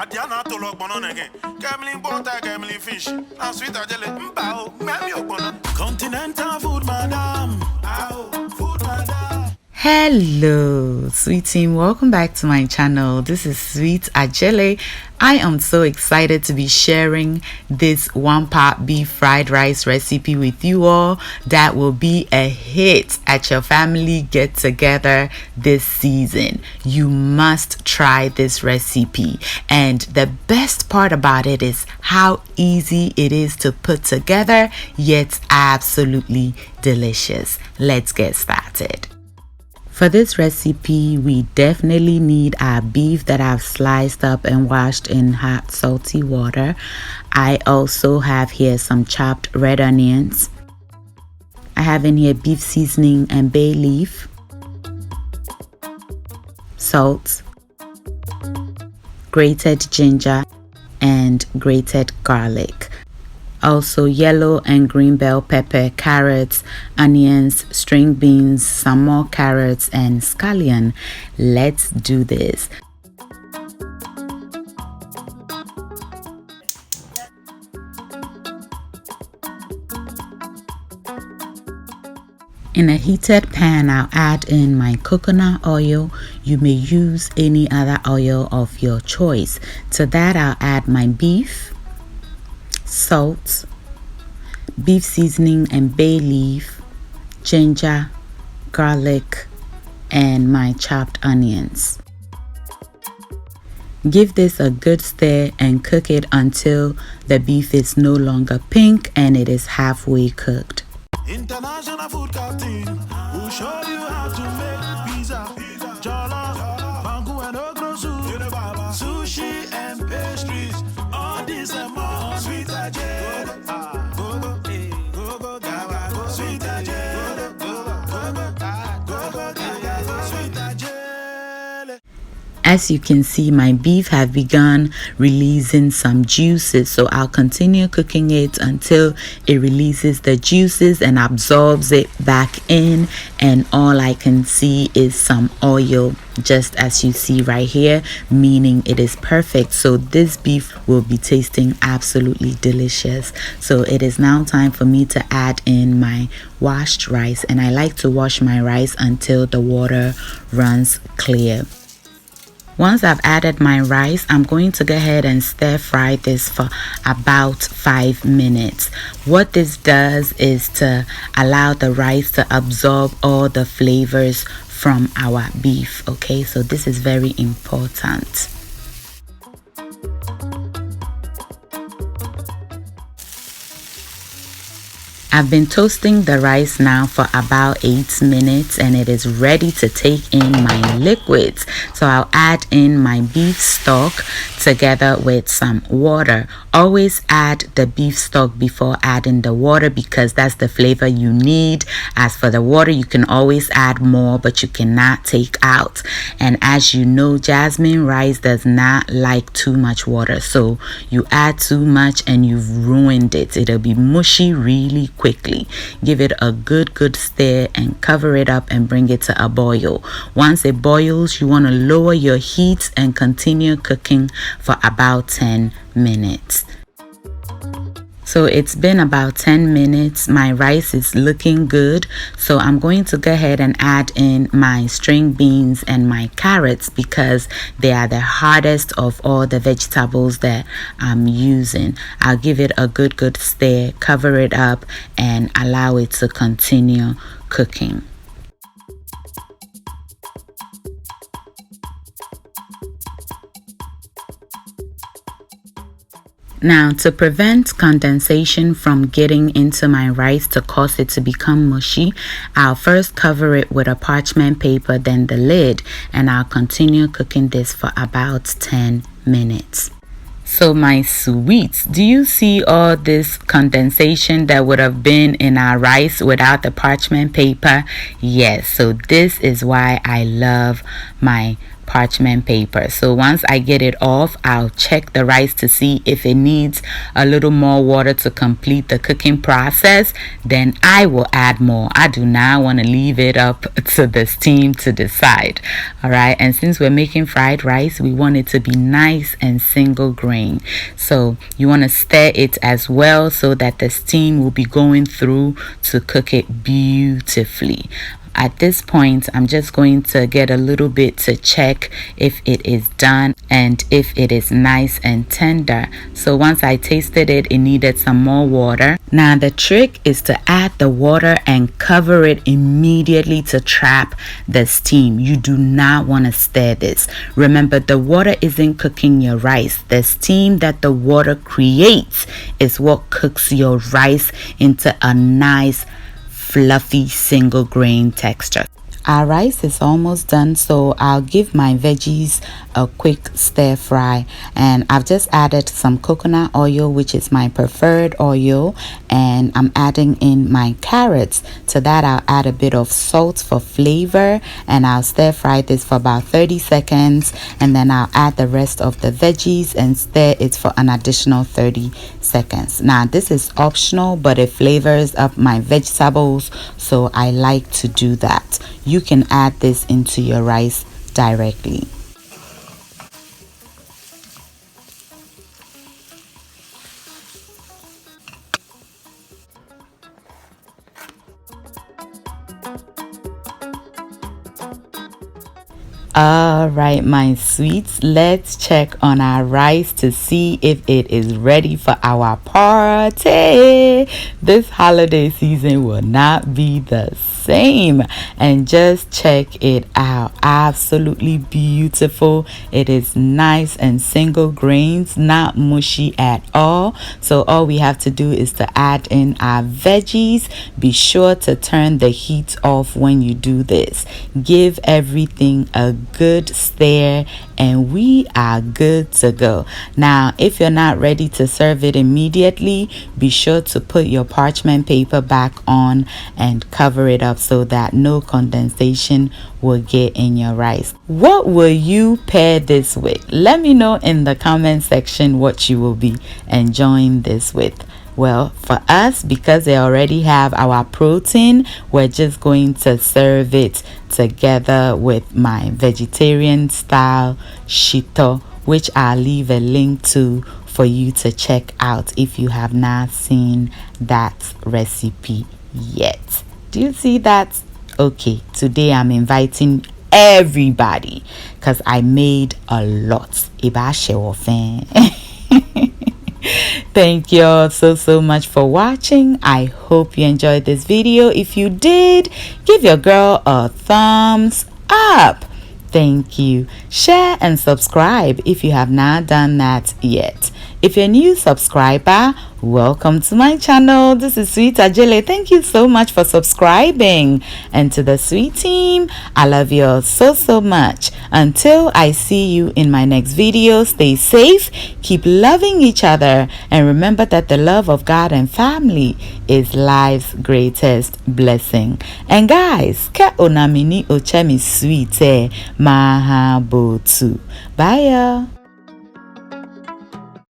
Adiana to lock bonon again. Gambling butter, gambling fish. And sweet Adjeley, mbao, mammy okbono. Continental food, madam. Ow, food, madam. Hello sweet team, welcome back to my channel. This is Sweet Adjeley. I am so excited to be sharing this one-pot beef fried rice recipe with you all that will be a hit at your family get together this season. You must try this recipe, and the best part about it is how easy it is to put together, yet absolutely delicious. Let's get started. For this recipe, we definitely need our beef that I've sliced up and washed in hot salty water. I also have here some chopped red onions. I have in here beef seasoning and bay leaf, salt, grated ginger, and grated garlic. Also yellow and green bell pepper, carrots, onions, string beans, some more carrots, and scallion. Let's do this. In a heated pan, I'll add in my coconut oil. You may use any other oil of your choice. To that, I'll add my beef, salt, beef seasoning and bay leaf, ginger, garlic, and my chopped onions. Give this a good stir and cook it until the beef is no longer pink and it is halfway cooked. International food captain, who show you how to make pizza, jollof, mango and okra soup, sushi and pastries. All this and more. Sweet Adjeley, Sweet Adjeley, Sweet Adjeley. As you can see, my beef have begun releasing some juices, so I'll continue cooking it until it releases the juices and absorbs it back in, and all I can see is some oil, just as you see right here, meaning it is perfect. So this beef will be tasting absolutely delicious. So it is now time for me to add in my washed rice, and I like to wash my rice until the water runs clear. Once I've added my rice, I'm going to go ahead and stir fry this for about 5 minutes. What this does is to allow the rice to absorb all the flavors from our beef. Okay, so this is very important. I've been toasting the rice now for about 8 minutes and it is ready to take in my liquids. So I'll add in my beef stock together with some water. Always add the beef stock before adding the water because that's the flavor you need. As for the water, you can always add more, but you cannot take out. And as you know, Jasmine rice does not like too much water. So you add too much and you've ruined it. It'll be mushy really quickly. Give it a good stir and cover it up and bring it to a boil. Once it boils, you want to lower your heat and continue cooking for about 10 minutes. So it's been about 10 minutes. My rice is looking good. So I'm going to go ahead and add in my string beans and my carrots because they are the hardest of all the vegetables that I'm using. I'll give it a good stir, cover it up, and allow it to continue cooking. Now, to prevent condensation from getting into my rice to cause it to become mushy, I'll first cover it with a parchment paper, then the lid, and I'll continue cooking this for about 10 minutes. So my sweets, do you see all this condensation that would have been in our rice without the parchment paper? Yes, so this is why I love my parchment paper. So once I get it off, I'll check the rice to see if it needs a little more water to complete the cooking process. Then I will add more. I do not want to leave it up to the steam to decide. All right, and since we're making fried rice, we want it to be nice and single grain. So you want to stir it as well so that the steam will be going through to cook it beautifully. At this point, I'm just going to get a little bit to check if it is done and if it is nice and tender. So once I tasted it, it needed some more water. Now the trick is to add the water and cover it immediately to trap the steam. You do not want to stir this. Remember, the water isn't cooking your rice. The steam that the water creates is what cooks your rice into a nice fluffy single grain texture. Our rice is almost done, so I'll give my veggies a quick stir fry, and I've just added some coconut oil, which is my preferred oil, and I'm adding in my carrots. To that I'll add a bit of salt for flavor, and I'll stir fry this for about 30 seconds, and then I'll add the rest of the veggies and stir it for an additional 30 seconds. Now this is optional, but it flavors up my vegetables, so I like to do that. You can add this into your rice directly. All right, my sweets, let's check on our rice to see if it is ready for our party. This holiday season will not be the same, and just check it out. Absolutely beautiful. It is nice and single grains, not mushy at all. So all we have to do is to add in our veggies. Be sure to turn the heat off when you do this. Give everything a good stir and we are good to go. Now if you're not ready to serve it immediately, be sure to put your parchment paper back on and cover it up so that no condensation will get in your rice. What will you pair this with? Let me know in the comment section what you will be enjoying this with. Well, for us, because they already have our protein, we're just going to serve it together with my vegetarian style shito, which I'll leave a link to for you to check out if you have not seen that recipe yet. Do you see that? Okay, today I'm inviting everybody because I made a lot. Thank you all so much for watching. I hope you enjoyed this video. If you did, give your girl a thumbs up. Thank you. Share and subscribe if you have not done that yet. If you're a new subscriber, welcome to my channel. This is Sweet Adjeley. Thank you so much for subscribing. And to the Sweet team, I love you all so much. Until I see you in my next video, stay safe, keep loving each other, and remember that the love of God and family is life's greatest blessing. And guys, ke onamini ochemi sweet mahabotu. Bye y'all.